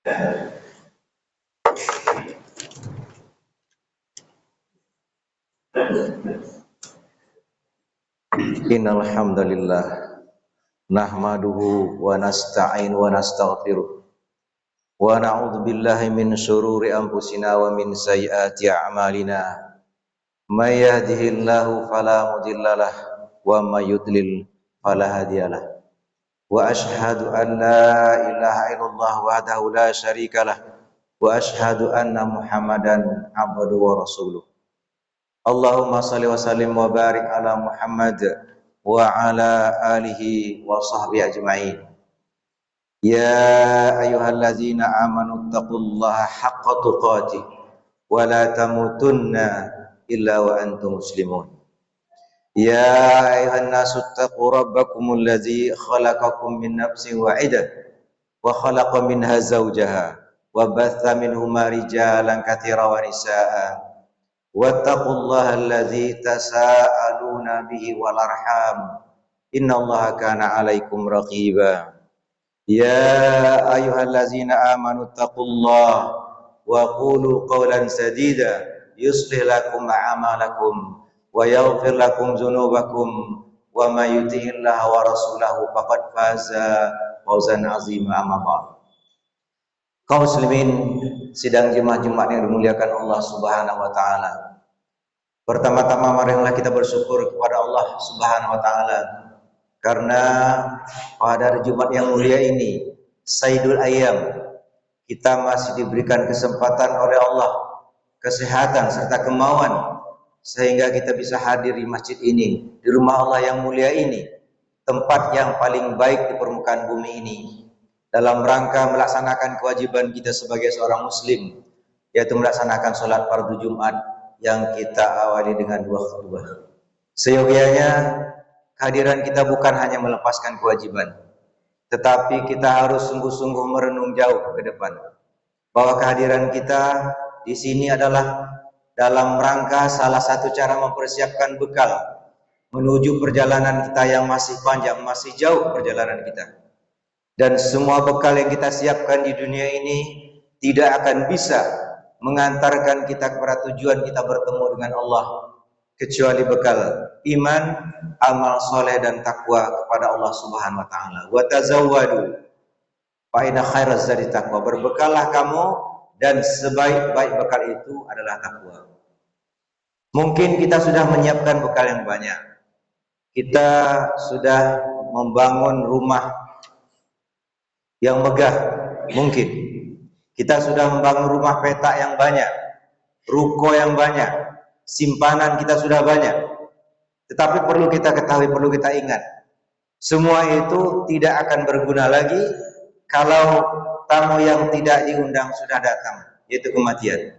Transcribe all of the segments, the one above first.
Innal hamdalillah nahmaduhu wa nasta'in wa nastaghfiruh wa na'udzu billahi min syururi anfusina wa min sayyiati a'malina may yahdihillahu fala mudhillalah wa may yudlil fala hadiyalah wa asyhadu an la ilaha illallah wahdahu la syarikalah wa asyhadu anna muhammadan abduhu wa rasuluh. Allahumma salli wa sallim wa barik ala Muhammad wa ala alihi wa sahbihi ajma'in. Ya ayyuhallazina amanu taqullaha haqqa tuqatih wa la tamutunna illa wa antum muslimun. Ya ayyuhan nasu taqu rabbakumul ladzi khalaqakum min nafsin wahidah wa khalaqa minha zawjaha wa batha minhuma rijalan katsiran wa nisaa'a wattaqullaha allazi tasaaluna bihi wal arham innallaha kana 'alaikum raqiba. Ya ayyuhallazina amanu taqullaha wa qulu qawlan sadida yuslih lakum a'malakum wa yaghfir lakum dzunubakum wa may yuti'illaha wa rasulahu faqad faza fawzan 'azima. Amma ba'd. Kaum muslimin sidang jemaah-jemaah yang dimuliakan Allah Subhanahu wa taala. Pertama-tama marilah kita bersyukur kepada Allah Subhanahu wa taala karena pada hari Jumat yang mulia ini, Sayyidul Ayyam, kita masih diberikan kesempatan oleh Allah, kesehatan serta kemauan sehingga kita bisa hadir di masjid ini, di rumah Allah yang mulia ini, tempat yang paling baik di permukaan bumi ini, dalam rangka melaksanakan kewajiban kita sebagai seorang muslim, yaitu melaksanakan sholat fardu Jumat yang kita awali dengan 2 khutbah. Seyogianya kehadiran kita bukan hanya melepaskan kewajiban, tetapi kita harus sungguh-sungguh merenung jauh ke depan, bahwa kehadiran kita di sini adalah dalam rangka salah satu cara mempersiapkan bekal menuju perjalanan kita yang masih panjang, masih jauh perjalanan kita. Dan semua bekal yang kita siapkan di dunia ini tidak akan bisa mengantarkan kita kepada tujuan kita bertemu dengan Allah kecuali bekal iman, amal soleh dan takwa kepada Allah Subhanahu wa taala. Wa tazawwadu fa inna khairaz zadi taqwa. Berbekallah kamu dan sebaik-baik bekal itu adalah takwa. Mungkin kita sudah menyiapkan bekal yang banyak. Kita sudah membangun rumah yang megah, mungkin kita sudah membangun rumah petak yang banyak, ruko yang banyak, simpanan kita sudah banyak. Tetapi perlu kita ketahui, perlu kita ingat, semua itu tidak akan berguna lagi kalau tamu yang tidak diundang sudah datang, yaitu kematian.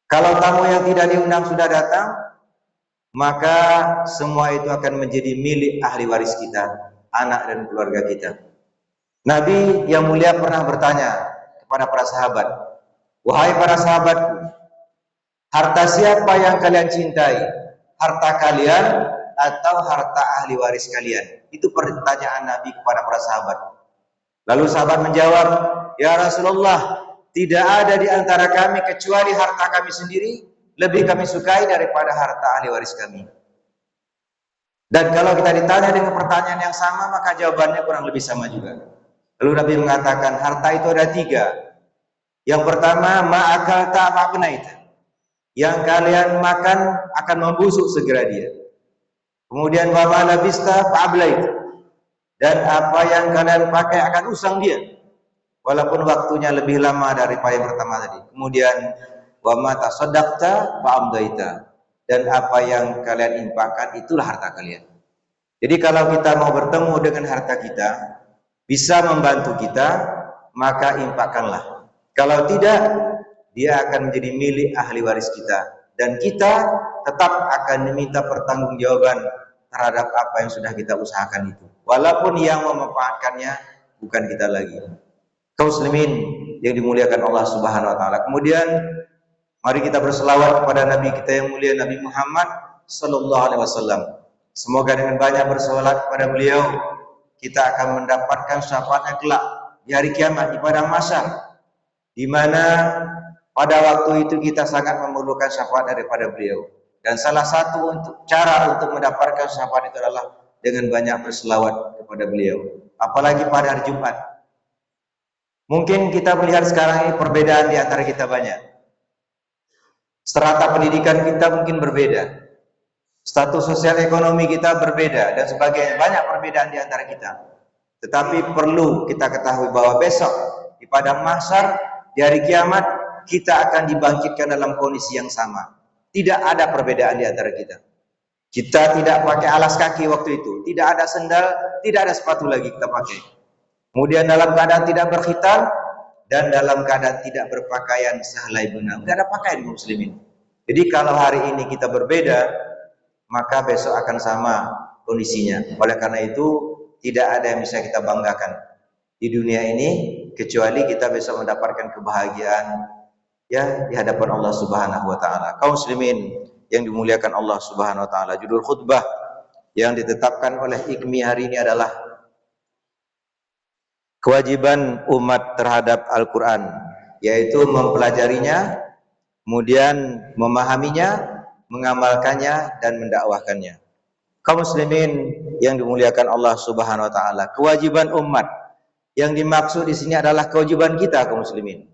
Kalau tamu yang tidak diundang sudah datang, maka semua itu akan menjadi milik ahli waris kita, anak dan keluarga kita. Nabi yang mulia pernah bertanya kepada para sahabat, wahai para sahabatku, harta siapa yang kalian cintai? Harta kalian atau harta ahli waris kalian? Itu pertanyaan Nabi kepada para sahabat. Lalu sahabat menjawab, ya Rasulullah, tidak ada di antara kami kecuali harta kami sendiri lebih kami sukai daripada harta ahli waris kami. Dan kalau kita ditanya dengan pertanyaan yang sama, maka jawabannya kurang lebih sama juga. Lalu Nabi mengatakan harta itu ada 3. Yang pertama, ma'akalta fa'abnaita. Yang kalian makan akan membusuk segera dia. Kemudian wa ma labista fa'ablaita. Dan apa yang kalian pakai akan usang dia, walaupun waktunya lebih lama daripada yang pertama tadi. Kemudian wa ma tasaddaqta fa'amdaita. Dan apa yang kalian infakkan itulah harta kalian. Jadi kalau kita mau bertemu dengan harta kita, bisa membantu kita, maka infakkanlah. Kalau tidak, dia akan menjadi milik ahli waris kita, dan kita tetap akan diminta pertanggungjawaban terhadap apa yang sudah kita usahakan itu, walaupun yang memanfaatkannya bukan kita lagi. Kaum muslimin yang dimuliakan Allah Subhanahu wa taala. Kemudian mari kita berselawat kepada Nabi kita yang mulia, Nabi Muhammad sallallahu alaihi wasallam. Semoga dengan banyak berselawat kepada beliau, kita akan mendapatkan syafaatnya kelak di hari kiamat, di padang mahsyar, di mana pada waktu itu kita sangat memerlukan syafaat daripada beliau. Dan salah satu cara untuk mendapatkan syafaat itu adalah dengan banyak berselawat kepada beliau. Apalagi pada hari Jumat. Mungkin kita melihat sekarang ini perbedaan di antara kita banyak. Strata pendidikan kita mungkin berbeda. Status sosial ekonomi kita berbeda dan sebagainya. Banyak perbedaan di antara kita. Tetapi perlu kita ketahui bahwa besok di padang mahsyar, di hari kiamat, kita akan dibangkitkan dalam kondisi yang sama. Tidak ada perbedaan di antara kita. Kita tidak pakai alas kaki waktu itu. Tidak ada sendal, tidak ada sepatu lagi kita pakai. Kemudian dalam keadaan tidak berkhitan dan dalam keadaan tidak berpakaian sehelai benang. Tidak ada pakaian muslimin. Jadi kalau hari ini kita berbeda, maka besok akan sama kondisinya. Oleh karena itu, tidak ada yang bisa kita banggakan di dunia ini kecuali kita besok mendapatkan kebahagiaan ya di hadapan Allah Subhanahu wa taala. Kaum muslimin yang dimuliakan Allah Subhanahu wa taala, judul khutbah yang ditetapkan oleh IKMI hari ini adalah kewajiban umat terhadap Al-Qur'an, yaitu mempelajarinya, kemudian memahaminya, mengamalkannya dan mendakwahkannya. Kaum muslimin yang dimuliakan Allah Subhanahu wa taala, kewajiban umat yang dimaksud di sini adalah kewajiban kita kaum muslimin.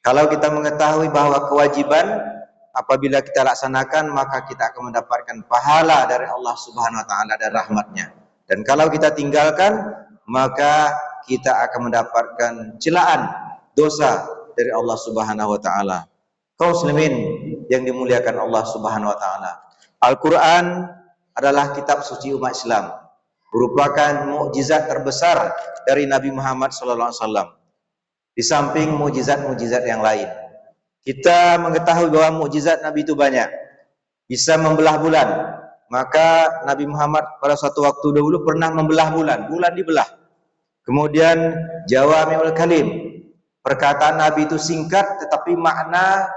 Kalau kita mengetahui bahwa kewajiban apabila kita laksanakan maka kita akan mendapatkan pahala dari Allah Subhanahu wa taala dan rahmatnya. Dan kalau kita tinggalkan maka kita akan mendapatkan celaan dosa dari Allah Subhanahu wa taala. Kaum muslimin yang dimuliakan Allah Subhanahu wa taala. Al-Qur'an adalah kitab suci umat Islam, merupakan mukjizat terbesar dari Nabi Muhammad sallallahu alaihi wasallam. Di samping mukjizat-mukjizat yang lain. Kita mengetahui bahwa mukjizat Nabi itu banyak. Bisa membelah bulan. Maka Nabi Muhammad pada suatu waktu dahulu pernah membelah bulan. Bulan dibelah. Kemudian Jawami'ul Kalim. Perkataan Nabi itu singkat tetapi makna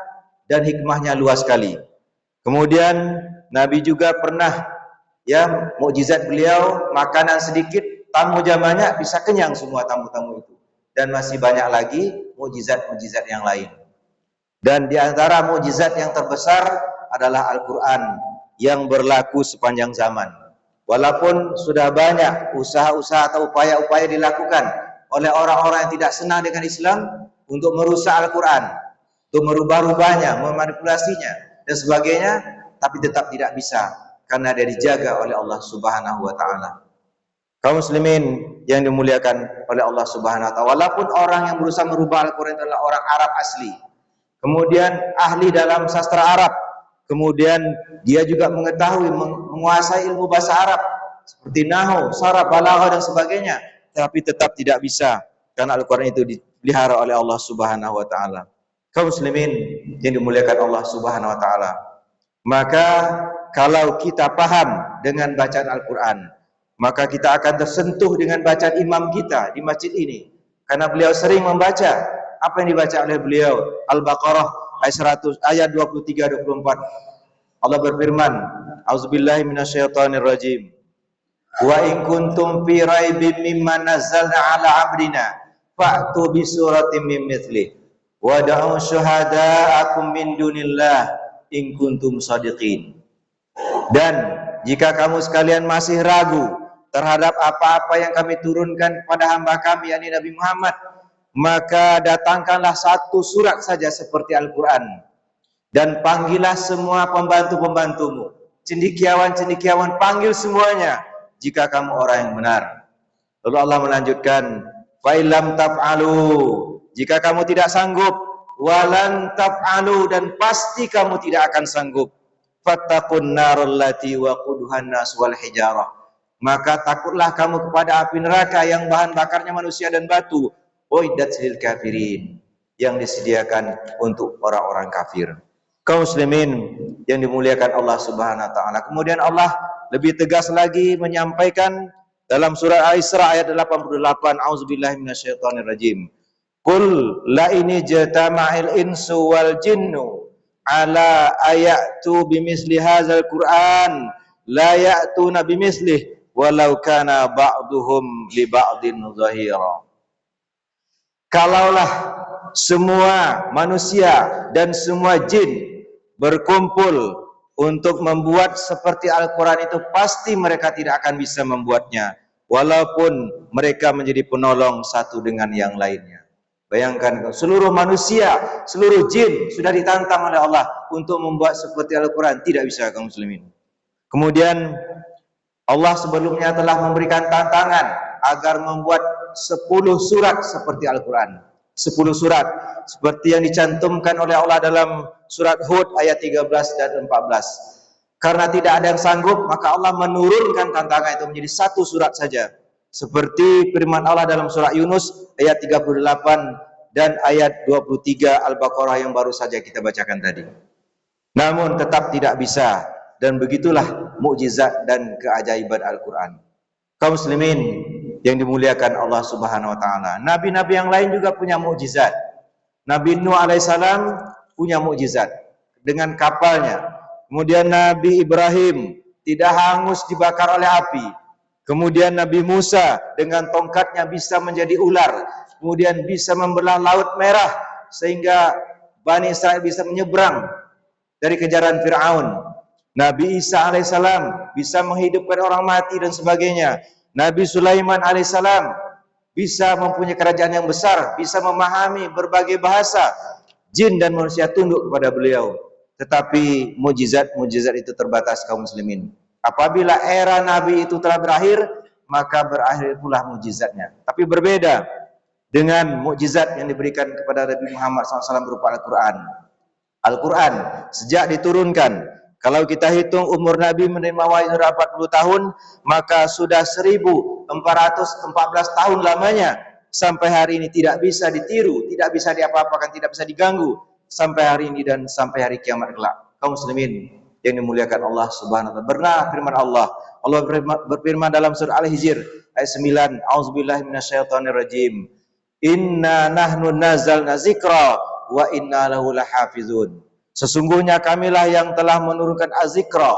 dan hikmahnya luas sekali. Kemudian Nabi juga pernah ya mukjizat beliau makanan sedikit, tamu banyak bisa kenyang semua tamu-tamu itu. Dan masih banyak lagi mukjizat-mukjizat yang lain. Dan di antara mukjizat yang terbesar adalah Al-Qur'an yang berlaku sepanjang zaman. Walaupun sudah banyak usaha-usaha atau upaya-upaya dilakukan oleh orang-orang yang tidak senang dengan Islam untuk merusak Al-Qur'an, untuk merubah-rubahnya, memanipulasinya dan sebagainya, tapi tetap tidak bisa karena dia dijaga oleh Allah Subhanahu wa taala. Kaum muslimin yang dimuliakan oleh Allah Subhanahu wa taala, walaupun orang yang berusaha merubah Al-Qur'an adalah orang Arab asli, kemudian ahli dalam sastra Arab, kemudian dia juga mengetahui menguasai ilmu bahasa Arab seperti nahwu, sharaf, balaghah dan sebagainya, tapi tetap tidak bisa karena Al-Qur'an itu dipelihara oleh Allah Subhanahu wa taala. Kaum muslimin yang dimuliakan Allah Subhanahu wa taala, maka kalau kita paham dengan bacaan Al-Qur'an, maka kita akan tersentuh dengan bacaan imam kita di masjid ini. Karena beliau sering membaca apa yang dibaca oleh beliau. Al-Baqarah ayat 23-24. Allah berfirman, A'udzubillahi minasyaitonirrajim. Wa in kuntum fi raibin mimma nazzalna ala 'abdina fa'tu bi suratin min mithlihi wa da'u syuhada'akum min dunillah in kuntum shadiqin. Dan jika kamu sekalian masih ragu terhadap apa-apa yang kami turunkan kepada hamba kami, yakni Nabi Muhammad, maka datangkanlah satu surat saja seperti Al-Quran dan panggillah semua pembantu-pembantumu, cendekiawan-cendekiawan, panggil semuanya jika kamu orang yang benar. Lalu Allah melanjutkan, fa illam taf'alu, jika kamu tidak sanggup, walan taf'alu, dan pasti kamu tidak akan sanggup, fattaqun narul lati waquduhan nas wal hijarah, maka takutlah kamu kepada api neraka yang bahan bakarnya manusia dan batu, uiddat lil kafirin, yang disediakan untuk orang-orang kafir. Kaum muslimin yang dimuliakan Allah Subhanahu wa taala. Kemudian Allah lebih tegas lagi menyampaikan dalam surah Al-Isra ayat 88, auzubillahi minasyaitonir rajim. Qul la ini jatama'il insu wal jinnu ala ayatu bimisli hadzal Qur'an la ya'tuna bimislih walau kana ba'duhum li ba'din zahira. Kalaulah semua manusia dan semua jin berkumpul untuk membuat seperti Al-Quran itu, pasti mereka tidak akan bisa membuatnya, walaupun mereka menjadi penolong satu dengan yang lainnya. Bayangkan, seluruh manusia, seluruh jin sudah ditantang oleh Allah untuk membuat seperti Al-Quran, tidak bisa kaum muslimin. Kemudian Allah sebelumnya telah memberikan tantangan agar membuat 10 surat seperti Al-Quran. 10 surat seperti yang dicantumkan oleh Allah dalam surat Hud ayat 13 dan 14. Karena tidak ada yang sanggup, maka Allah menurunkan tantangan itu menjadi satu surat saja. Seperti firman Allah dalam surat Yunus ayat 38 dan ayat 23 Al-Baqarah yang baru saja kita bacakan tadi. Namun tetap tidak bisa, dan begitulah mukjizat dan keajaiban Al-Quran. Kaum muslimin yang dimuliakan Allah Subhanahu wa taala, nabi-nabi yang lain juga punya mukjizat. Nabi Nuh alaihissalam punya mukjizat dengan kapalnya. Kemudian Nabi Ibrahim tidak hangus dibakar oleh api. Kemudian Nabi Musa dengan tongkatnya bisa menjadi ular. Kemudian bisa membelah Laut Merah sehingga Bani Israel bisa menyeberang dari kejaran Fir'aun. Nabi Isa alaihissalam bisa menghidupkan orang mati dan sebagainya. Nabi Sulaiman alaihissalam bisa mempunyai kerajaan yang besar, bisa memahami berbagai bahasa. Jin dan manusia tunduk kepada beliau. Tetapi mujizat-mujizat itu terbatas kaum muslimin. Apabila era Nabi itu telah berakhir, maka berakhir pula mujizatnya. Tapi berbeda dengan mujizat yang diberikan kepada Nabi Muhammad SAW berupa Al-Quran. Al-Quran sejak diturunkan, kalau kita hitung umur Nabi menerima wahyu 40 tahun, maka sudah 1414 tahun lamanya. Sampai hari ini tidak bisa ditiru, tidak bisa diapa-apakan, tidak bisa diganggu. Sampai hari ini dan sampai hari kiamat kelak. Kaum muslimin yang dimuliakan Allah Subhanahu wa taala. Benar firman Allah. Allah berfirman dalam surah Al-Hijr ayat 9, A'udzubillahi minasyaitonirrajim. Inna nahnu nazzalna dzikra wa inna lahu lahafizun. Sesungguhnya kamilah yang telah menurunkan az-zikra,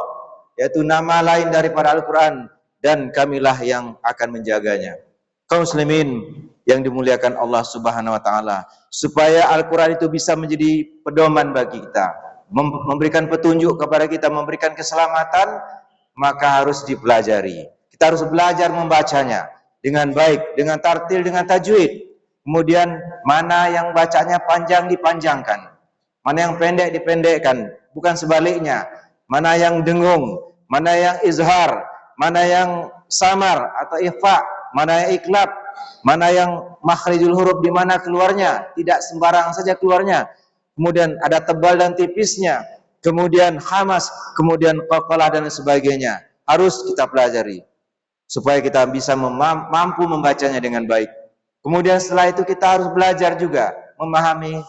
yaitu nama lain daripada Al-Quran, dan kamilah yang akan menjaganya. Kaum muslimin yang dimuliakan Allah Subhanahu wa taala, supaya Al-Quran itu bisa menjadi pedoman bagi kita, memberikan petunjuk kepada kita, memberikan keselamatan, maka harus dipelajari. Kita harus belajar membacanya dengan baik, dengan tartil, dengan tajwid. Kemudian mana yang bacanya panjang dipanjangkan, mana yang pendek dipendekkan, bukan sebaliknya. Mana yang dengung, mana yang izhar, mana yang samar atau ikhfa, mana yang iklab, mana yang makhrijul huruf di mana keluarnya, tidak sembarang saja keluarnya. Kemudian ada tebal dan tipisnya, kemudian hamas, kemudian qalqalah dan sebagainya. Harus kita pelajari supaya kita bisa mampu membacanya dengan baik. Kemudian setelah itu kita harus belajar juga memahami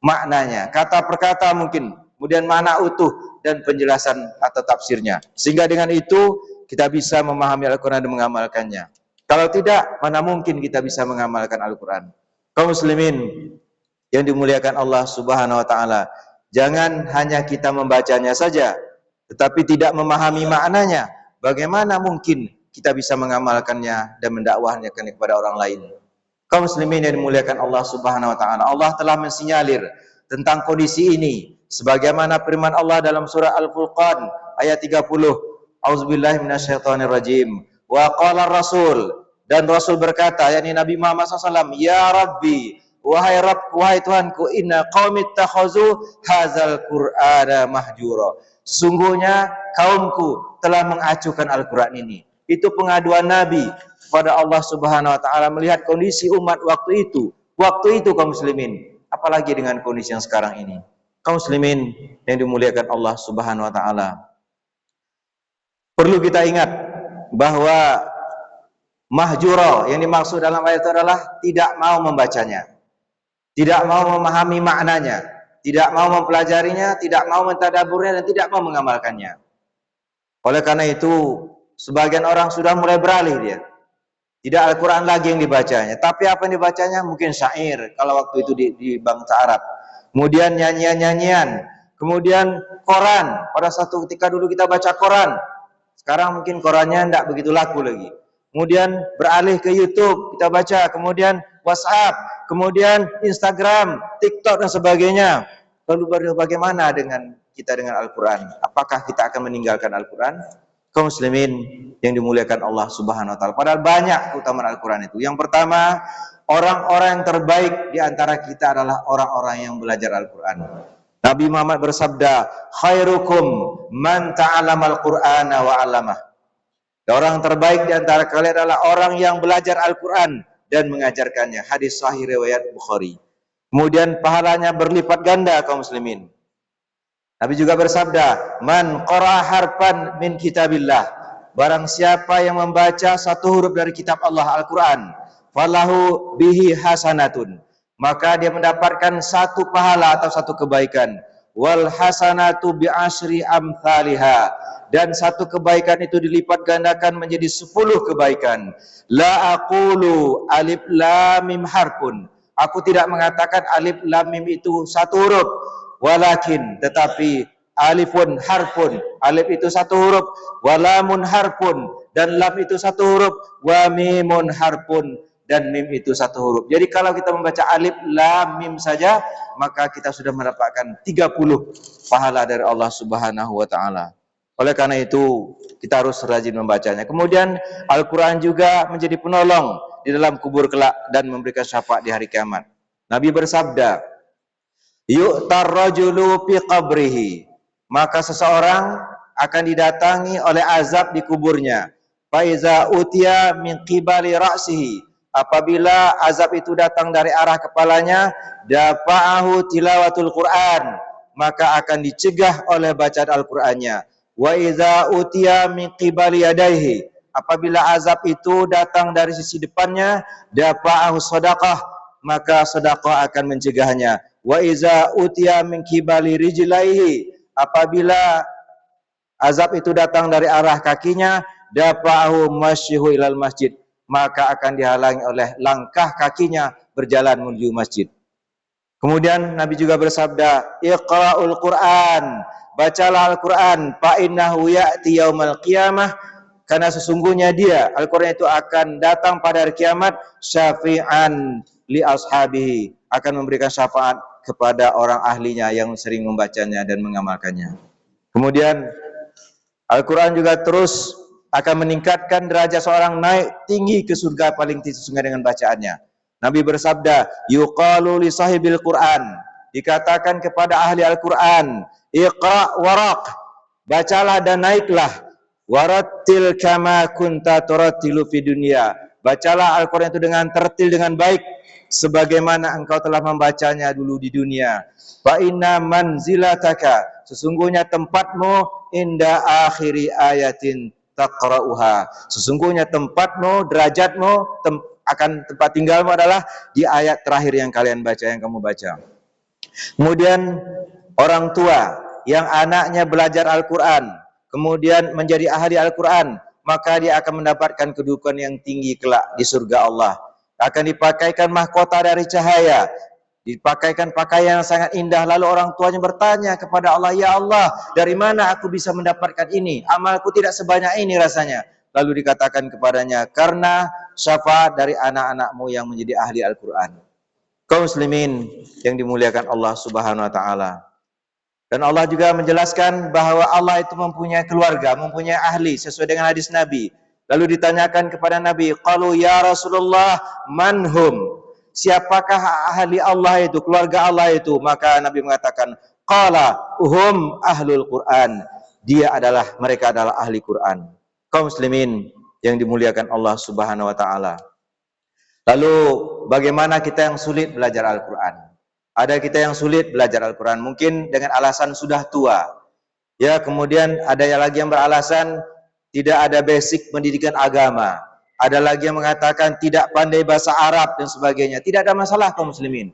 maknanya, kata per kata mungkin, kemudian makna utuh dan penjelasan atau tafsirnya. Sehingga dengan itu kita bisa memahami Al-Quran dan mengamalkannya. Kalau tidak, mana mungkin kita bisa mengamalkan Al-Quran. Kaum muslimin yang dimuliakan Allah Subhanahu wa taala, jangan hanya kita membacanya saja, tetapi tidak memahami maknanya. Bagaimana mungkin kita bisa mengamalkannya dan mendakwahnya kepada orang lain? Kaum muslimin yang dimuliakan Allah Subhanahu wa taala, Allah telah mensinyalir tentang kondisi ini sebagaimana firman Allah dalam surah Al-Furqan ayat 30. Auzubillahi minasyaitonirrajim. Wa qala Rasul, dan Rasul berkata, yakni Nabi Muhammad SAW, ya Rabbi, wahai Rabb, wahai Tuhanku, inna qaumi takhazu hadzal Qur'ana mahjura. Sesungguhnya kaumku telah mengacuhkan Al-Quran ini. Itu pengaduan Nabi kepada Allah Subhanahu wa taala melihat kondisi umat waktu itu. Waktu itu kaum muslimin, apalagi dengan kondisi yang sekarang ini. Kaum muslimin yang dimuliakan Allah Subhanahu wa taala, perlu kita ingat bahwa mahjura yang dimaksud dalam ayat itu adalah tidak mau membacanya, tidak mau memahami maknanya, tidak mau mempelajarinya, tidak mau mentadaburnya, dan tidak mau mengamalkannya. Oleh karena itu, sebagian orang sudah mulai beralih dia. Tidak Al-Quran lagi yang dibacanya, tapi apa yang dibacanya? Mungkin syair, kalau waktu itu di bangsa Arab. Kemudian nyanyian-nyanyian, kemudian koran. Pada satu ketika dulu kita baca koran, sekarang mungkin korannya tidak begitu laku lagi. kemudian beralih ke YouTube, kita baca, kemudian WhatsApp, kemudian Instagram, TikTok dan sebagainya. Lalu bagaimana dengan kita dengan Al-Quran? Apakah kita akan meninggalkan Al-Quran? Kaum muslimin yang dimuliakan Allah Subhanahu wa taala. Padahal banyak keutamaan Al-Quran itu. Yang pertama, orang-orang yang terbaik di antara kita adalah orang-orang yang belajar Al-Quran. Nabi Muhammad bersabda, khairukum man ta'allamal Qur'ana wa 'allamah. Orang terbaik di antara kalian adalah orang yang belajar Al-Quran dan mengajarkannya. Hadis sahih riwayat Bukhari. Kemudian pahalanya berlipat ganda kaum muslimin. Nabi juga bersabda, man qara'a harfan min kitabillah. Barang siapa yang membaca satu huruf dari kitab Allah Al-Quran, falahu bihi hasanatun. Maka dia mendapatkan satu pahala atau satu kebaikan. Wal hasanatu bi asyri amthaliha. Dan satu kebaikan itu dilipat gandakan menjadi 10 kebaikan. La aqulu alif lam mim harfun. Aku tidak mengatakan alif lam mim itu satu huruf. Walakin, tetapi alifun harfun, alif itu satu huruf, walamun harfun, dan lam itu satu huruf, wa mimun harfun, dan mim itu satu huruf. Jadi kalau kita membaca alif lam mim saja, maka kita sudah mendapatkan 30 pahala dari Allah Subhanahu wa taala. Oleh karena itu, kita harus rajin membacanya. Kemudian Al-Quran juga menjadi penolong di dalam kubur kelak dan memberikan syafaat di hari kiamat. Nabi bersabda, yu'tar rajulu fi qabrihi, maka seseorang akan didatangi oleh azab di kuburnya. Fa iza utiya min qibali ra'sihi, apabila azab itu datang dari arah kepalanya, dafa'ahu tilawatul Quran, maka akan dicegah oleh bacaan Al-Qur'annya. Wa iza utiya min qibali yadayhi, apabila azab itu datang dari sisi depannya, dafa'ahu shadaqah, maka sedekah akan mencegahnya. Wa iza utiya min qibali rijlaihi, apabila azab itu datang dari arah kakinya, dafa'ahu masyihu ilal masjid, maka akan dihalangi oleh langkah kakinya berjalan menuju masjid. Kemudian Nabi juga bersabda, iqra'ul Qur'an, bacalah Al-Quran, fa innahu ya'ti yaumal qiyamah, karena sesungguhnya dia, Al-Quran itu akan datang pada hari kiamat, syafi'an li ashabihi, akan memberikan syafaat kepada orang ahlinya yang sering membacanya dan mengamalkannya. Kemudian Al-Quran juga terus akan meningkatkan derajat seorang naik tinggi ke surga paling tinggi dengan bacaannya. Nabi bersabda, yuqalu li sahibil Quran, dikatakan kepada ahli Al-Quran, iqra' waraq, bacalah dan naiklah, warattil kama kunta turattilu fi dunya, bacalah Al-Quran itu dengan tertil dengan baik, sebagaimana engkau telah membacanya dulu di dunia. Fa inna manzilataka, sesungguhnya tempatmu inda akhiri ayatin taqra'uha, sesungguhnya tempatmu, derajatmu, akan tempat tinggalmu adalah di ayat terakhir yang kalian baca, yang kamu baca. Kemudian orang tua yang anaknya belajar Al-Quran, kemudian menjadi ahli Al-Quran, maka dia akan mendapatkan kedudukan yang tinggi kelak di surga Allah. Akan dipakaikan mahkota dari cahaya, dipakaikan pakaian yang sangat indah. Lalu orang tuanya bertanya kepada Allah, ya Allah, dari mana aku bisa mendapatkan ini? Amalku tidak sebanyak ini rasanya. Lalu dikatakan kepadanya, karena syafaat dari anak-anakmu yang menjadi ahli Al-Quran. Kaum muslimin yang dimuliakan Allah Subhanahu wa taala. Dan Allah juga menjelaskan bahwa Allah itu mempunyai keluarga, mempunyai ahli sesuai dengan hadis Nabi. Lalu ditanyakan kepada Nabi, qalu ya Rasulullah manhum, siapakah ahli Allah itu, keluarga Allah itu? Maka Nabi mengatakan, qala hum ahlul Quran, mereka adalah ahli Quran. Kaum muslimin yang dimuliakan Allah Subhanahu wa taala. Lalu bagaimana kita yang sulit belajar Al-Quran? Ada kita yang sulit belajar Al-Quran, mungkin dengan alasan sudah tua. Ya, kemudian ada yang lagi yang beralasan tidak ada basic pendidikan agama. Ada lagi yang mengatakan tidak pandai bahasa Arab dan sebagainya. Tidak ada masalah kaum muslimin.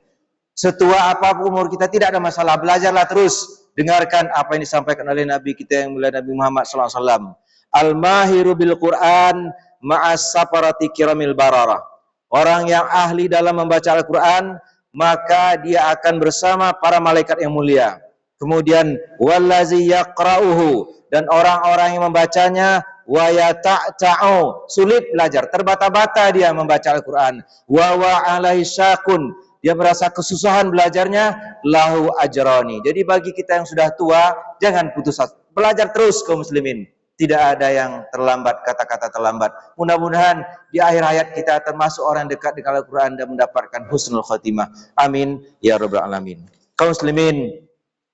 Setua apapun umur kita tidak ada masalah. Belajarlah terus. Dengarkan apa yang disampaikan oleh Nabi kita yang mulia, Nabi Muhammad SAW. Al-mahiru bil Quran ma'as safarati kiramil bararah. Orang yang ahli dalam membaca Al-Quran, maka dia akan bersama para malaikat yang mulia. Kemudian wallazi yaqra'uhu, dan orang-orang yang membacanya, wa yata'ta'u, sulit belajar, terbata-bata dia membaca Al-Qur'an, wa alaihi syaqun, dia merasa kesusahan belajarnya, lahu ajrani. Jadi bagi kita yang sudah tua, jangan putus asa, belajar terus kaum muslimin. Tidak ada yang terlambat, kata-kata terlambat. Mudah-mudahan di akhir hayat kita termasuk orang dekat dengan Al-Quran dan mendapatkan husnul khatimah. Amin ya rabbal alamin. Kaum muslimin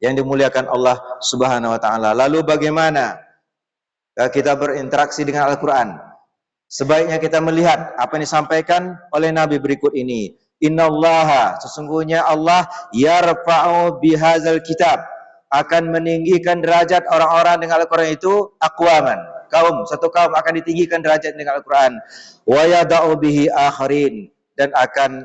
yang dimuliakan Allah Subhanahu wa taala. Lalu bagaimana kita berinteraksi dengan Al-Quran? Sebaiknya kita melihat apa yang disampaikan oleh Nabi berikut ini. Innallaha, sesungguhnya Allah yarfa'u bihadzal kitab, akan meninggikan derajat orang-orang dengan Al-Quran itu aqwaman, satu kaum akan ditinggikan derajat dengan Al-Quran, wa yada'u bihi akharin, dan akan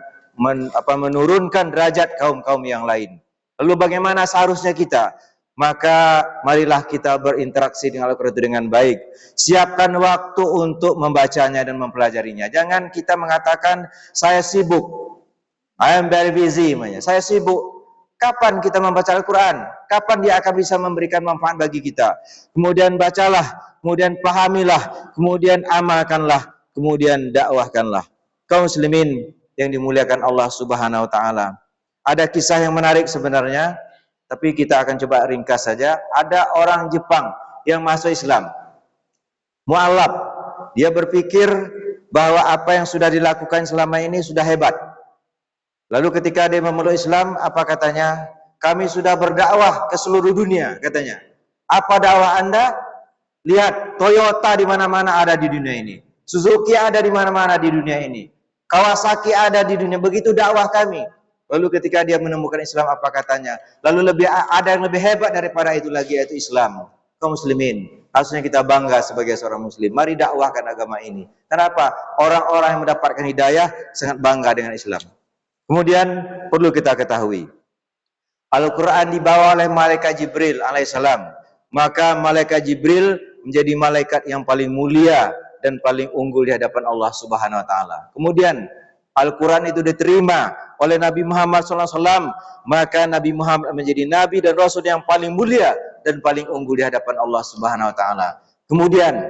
menurunkan derajat kaum-kaum yang lain. Lalu bagaimana seharusnya kita? Maka marilah kita berinteraksi dengan Al-Quran itu dengan baik. Siapkan waktu untuk membacanya dan mempelajarinya. Jangan kita mengatakan saya sibuk, I am very busy, saya sibuk. Kapan kita membaca Al-Quran? Kapan dia akan bisa memberikan manfaat bagi kita? Kemudian bacalah, kemudian pahamilah, kemudian amalkanlah, kemudian dakwahkanlah. Kaum muslimin yang dimuliakan Allah Subhanahu wa taala. Ada kisah yang menarik sebenarnya, tapi kita akan coba ringkas saja. Ada orang Jepang yang masuk Islam. Mu'allaf, dia berpikir bahwa apa yang sudah dilakukan selama ini sudah hebat. Lalu ketika dia memeluk Islam, apa katanya? Kami sudah berdakwah ke seluruh dunia, katanya. Apa dakwah Anda? Lihat, Toyota di mana-mana ada di dunia ini. Suzuki ada di mana-mana di dunia ini. Kawasaki ada di dunia. Begitu dakwah kami. Lalu ketika dia menemukan Islam, apa katanya? Lalu ada yang lebih hebat daripada itu lagi, yaitu Islam. Kaum muslimin, harusnya kita bangga sebagai seorang muslim. Mari dakwahkan agama ini. Kenapa? Orang-orang yang mendapatkan hidayah sangat bangga dengan Islam. Kemudian perlu kita ketahui, Al-Quran dibawa oleh malaikat Jibril alaihissalam. Maka malaikat Jibril menjadi malaikat yang paling mulia dan paling unggul di hadapan Allah Subhanahu wa taala. Kemudian Al-Quran itu diterima oleh Nabi Muhammad SAW, maka Nabi Muhammad menjadi nabi dan rasul yang paling mulia dan paling unggul di hadapan Allah Subhanahu wa taala. Kemudian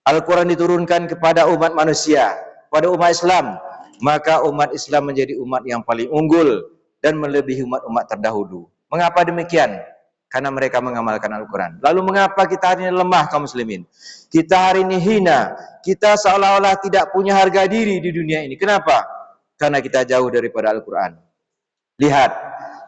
Al-Quran diturunkan kepada umat manusia, pada umat Islam, maka umat Islam menjadi umat yang paling unggul dan melebihi umat-umat terdahulu. Mengapa demikian? Karena mereka mengamalkan Al-Quran. Lalu mengapa kita hari ini lemah kaum muslimin? Kita hari ini hina, kita seolah-olah tidak punya harga diri di dunia ini. Kenapa? Karena kita jauh daripada Al-Quran. Lihat,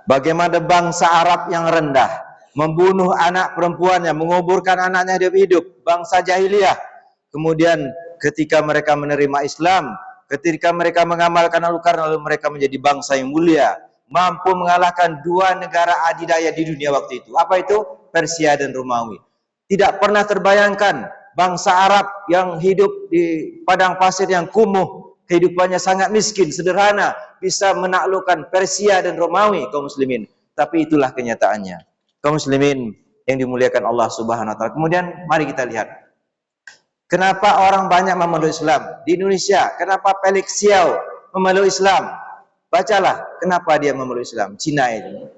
bagaimana bangsa Arab yang rendah, membunuh anak perempuannya, menguburkan anaknya hidup-hidup, bangsa jahiliyah. Kemudian ketika mereka menerima Islam, ketika mereka mengamalkan Al-Quran, lalu mereka menjadi bangsa yang mulia, mampu mengalahkan dua negara adidaya di dunia waktu itu. Apa itu? Persia dan Romawi. Tidak pernah terbayangkan bangsa Arab yang hidup di padang pasir yang kumuh, kehidupannya sangat miskin, sederhana, bisa menaklukkan Persia dan Romawi, kaum muslimin. Tapi itulah kenyataannya. Kaum muslimin yang dimuliakan Allah Subhanahu wa taala. Kemudian mari kita lihat, kenapa orang banyak memeluk Islam di Indonesia? Kenapa Felix Xiao memeluk Islam? Bacalah, kenapa dia memeluk Islam? Cina itu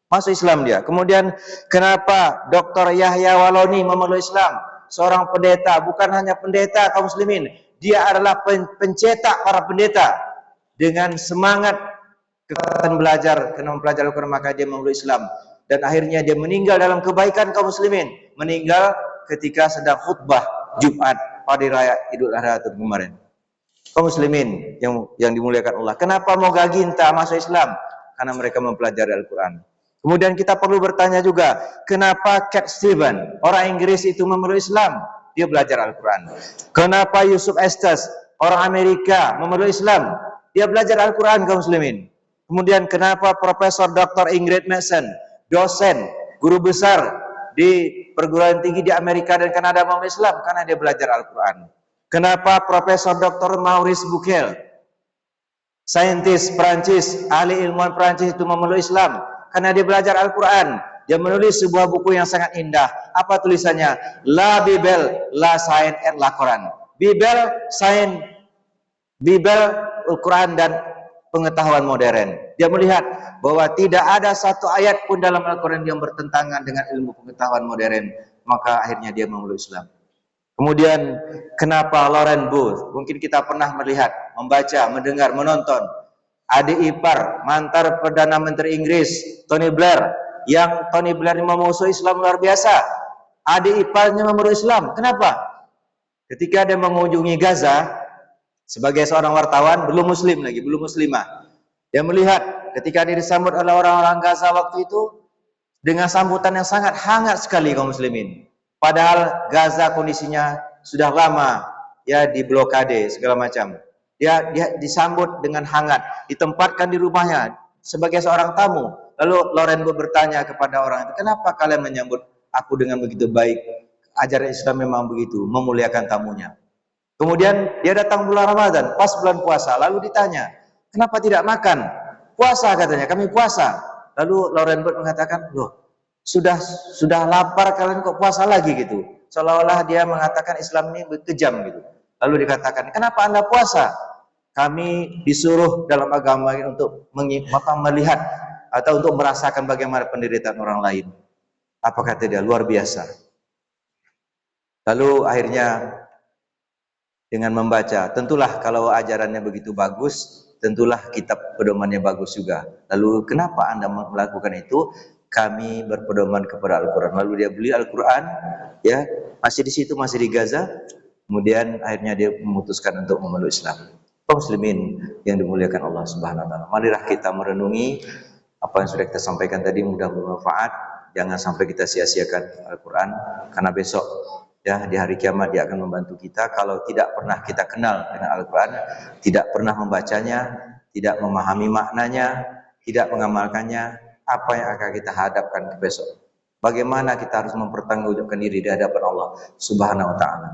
masuk Islam dia. Kemudian kenapa Dr. Yahya Waloni memeluk Islam? Seorang pendeta, bukan hanya pendeta kaum muslimin, dia adalah pencetak para pendeta dengan semangat kekuatan belajar, kena mempelajari Al-Quran, maka dia memeluk Islam. Dan akhirnya dia meninggal dalam kebaikan kaum muslimin. Meninggal ketika sedang khutbah Jumat pada raya Idul Adha kemarin. Kaum muslimin yang dimuliakan Allah, kenapa Moga Ginta masuk Islam? Karena mereka mempelajari Al-Quran. Kemudian kita perlu bertanya juga, kenapa Cat Stevens, orang Inggris itu memeluk Islam? Dia belajar Al-Quran. Kenapa Yusuf Estes, orang Amerika, memeluk Islam? Dia belajar Al-Quran, kaum muslimin. Kemudian kenapa Profesor Dr. Ingrid Mason, dosen, guru besar di perguruan tinggi di Amerika dan Kanada memeluk Islam? Karena dia belajar Al-Quran. Kenapa Profesor Dr. Maurice Bucaille, saintis Prancis, ahli ilmuwan Prancis itu memeluk Islam? Karena dia belajar Al-Quran. Dia menulis sebuah buku yang sangat indah. Apa tulisannya? La Bible, la Science et la Quran. Bible, Science, Bible, Al-Quran dan pengetahuan modern. Dia melihat bahwa tidak ada satu ayat pun dalam Al-Quran yang bertentangan dengan ilmu pengetahuan modern. Maka akhirnya dia memeluk Islam. Kemudian kenapa Laurence Booth? Mungkin kita pernah melihat, membaca, mendengar, menonton adik ipar mantan Perdana Menteri Inggris Tony Blair, yang Tony Blair memusuhi Islam luar biasa. Adik iparnya memeluk Islam. Kenapa? Ketika dia mengunjungi Gaza sebagai seorang wartawan, belum muslim lagi, belum muslimah. Dia melihat ketika dia disambut oleh orang-orang Gaza waktu itu dengan sambutan yang sangat hangat sekali kaum muslimin. Padahal Gaza kondisinya sudah lama ya diblokade segala macam. Dia disambut dengan hangat, ditempatkan di rumahnya sebagai seorang tamu. Lalu Laurence Booth bertanya kepada orang itu, "Kenapa kalian menyambut aku dengan begitu baik? Ajaran Islam memang begitu, memuliakan tamunya." Kemudian dia datang bulan Ramadan, pas bulan puasa, lalu ditanya, "Kenapa tidak makan?" "Puasa," katanya, "kami puasa." Lalu Laurence Booth mengatakan, "Loh, sudah lapar kalian kok puasa lagi?" gitu. Seolah-olah dia mengatakan Islam ini kejam gitu. Lalu dikatakan, "Kenapa Anda puasa?" "Kami disuruh dalam agama ini untuk melihat atau untuk merasakan bagaimana penderitaan orang lain." Apa kata dia? Luar biasa. Lalu akhirnya dengan membaca, tentulah kalau ajarannya begitu bagus, tentulah kitab pedomannya bagus juga. Lalu kenapa Anda melakukan itu? Kami berpedoman kepada Al-Quran. Lalu dia beli Al-Quran, ya, masih di situ, masih di Gaza. Kemudian akhirnya dia memutuskan untuk memeluk Islam. Kaum muslimin yang dimuliakan Allah Subhanahu wa taala. Marilah kita merenungi apa yang sudah kita sampaikan tadi, mudah bermanfaat. Jangan sampai kita sia-siakan Al-Quran, karena besok ya di hari kiamat dia akan membantu kita. Kalau tidak pernah kita kenal dengan Al-Quran, tidak pernah membacanya, tidak memahami maknanya, tidak mengamalkannya, apa yang akan kita hadapkan ke besok? Bagaimana kita harus mempertanggungjawabkan diri di hadapan Allah Subhanahu wa taala?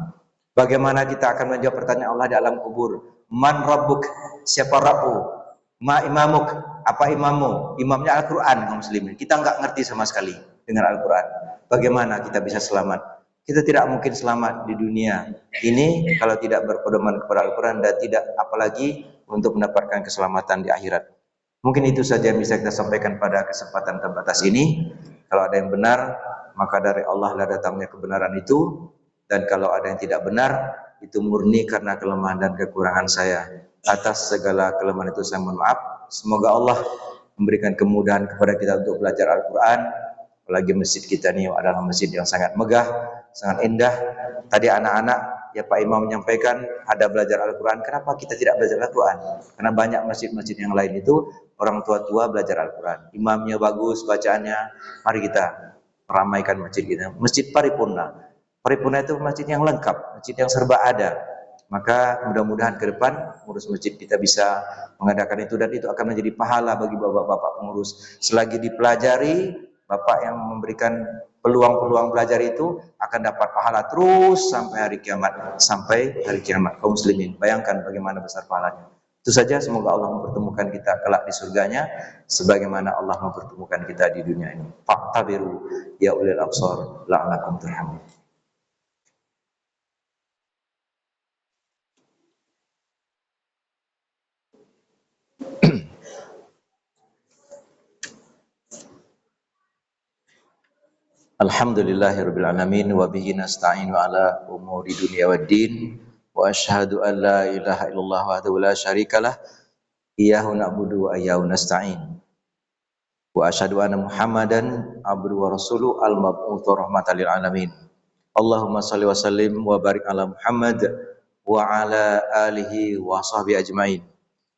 Bagaimana kita akan menjawab pertanyaan Allah di alam kubur? Man rabbuk? Siapa Rabbu? Ma imamuk? Apa imammu? Imamnya Al-Quran, kaum muslimin. Kita enggak ngerti sama sekali dengan Al-Quran. Bagaimana kita bisa selamat? Kita tidak mungkin selamat di dunia ini kalau tidak berpedoman kepada Al-Quran, dan tidak apalagi untuk mendapatkan keselamatan di akhirat. Mungkin itu saja yang bisa kita sampaikan pada kesempatan terbatas ini. Kalau ada yang benar, maka dari Allah lah datangnya kebenaran itu. Dan kalau ada yang tidak benar, itu murni karena kelemahan dan kekurangan saya. Atas segala kelemahan itu saya mohon maaf. Semoga Allah memberikan kemudahan kepada kita untuk belajar Al-Quran. Apalagi masjid kita ini adalah masjid yang sangat megah, sangat indah. Tadi anak-anak, ya Pak Imam menyampaikan ada belajar Al-Quran. Kenapa kita tidak belajar Al-Quran? Karena banyak masjid-masjid yang lain itu orang tua-tua belajar Al-Quran. Imamnya bagus, bacaannya. Mari kita ramaikan masjid kita. Masjid paripurna. Paripurna itu masjid yang lengkap, masjid yang serba ada. Maka mudah-mudahan ke depan pengurus masjid kita bisa mengadakan itu, dan itu akan menjadi pahala bagi bapak-bapak pengurus. Selagi dipelajari, bapak yang memberikan peluang-peluang belajar itu akan dapat pahala terus sampai hari kiamat, kaum muslimin. Bayangkan bagaimana besar pahalanya. Itu saja, semoga Allah mempertemukan kita kelak di surganya sebagaimana Allah mempertemukan kita di dunia ini. Fa'tabiru ya ulil absar la'alakum turhamun. Alhamdulillahirabbil alamin wa bihi nasta'inu ala umuri dunya waddin wa asyhadu an la ilaha illallah wahdahu la syarikalah iyyahu na'budu wa iyyahu nasta'in wa asyhadu anna Muhammadan abduhu wa rasuluhu al-mab'utsu rahmatan lil alamin. Allahumma shalli wa sallim wa barik ala Muhammad wa ala alihi wa sahbihi ajmain.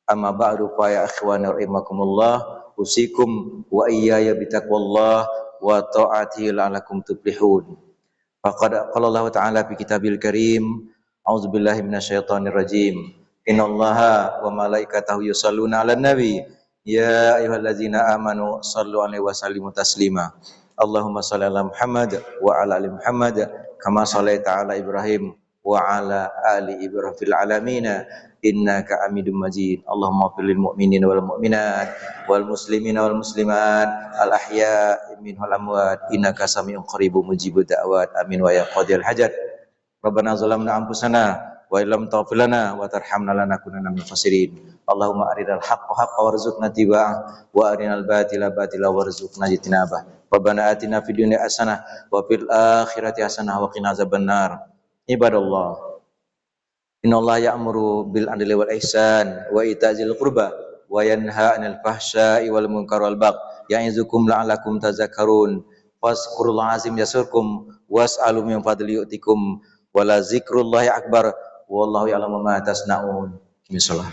Amma ba'du fa ya ikhwani rahimakumullah, usikum wa iyaya bitaqwallah wa ta'atihi la'alakum tuflihun. Faqad qala Allah ta'ala fi kitabil karim, a'udzubillahi minasyaitonir rajim. Innallaha wa malaikatahu yusholluna 'alan nabi ya ayyuhallazina amanu shallu 'alaihi wa sallimu taslima. Allahumma shalli ala Muhammad wa ala ali Muhammad kama shallaita ala Ibrahim wa ala ali Ibrahim fil alamin innaka Hamidum Majid. Allahumma ighfir lil mu'minina wal mu'minat wal muslimina wal muslimat al ahya'i minhum wal amwat innaka sami'un qaribun mujibud da'wat. Amin wa ya qadil hajat. Rabbana zalamna anfusana wa illam taghfir lana wa tarhamna lanakunanna minal khasirin. Allahumma arinal haqqa haqqan warzuqna ittiba'ah wa arinal batila batila warzuqna ijtinabah. Rabbana atina fid dunya hasanah wa fil akhirati hasanah wa qina azabannar. Ibadallah, innallaha ya'muru bil adli wal ihsan wa ita'zil qurba wa yanha 'anil fahsya'i wal munkari wal baghi ya'izukum la'allakum tadhakkarun. Fazkurullaha azim yasurkum was'alu min fadli yu'tikum wa la zikrullahi akbar wallahu ya'lamu ma tasna'un. Bismillah.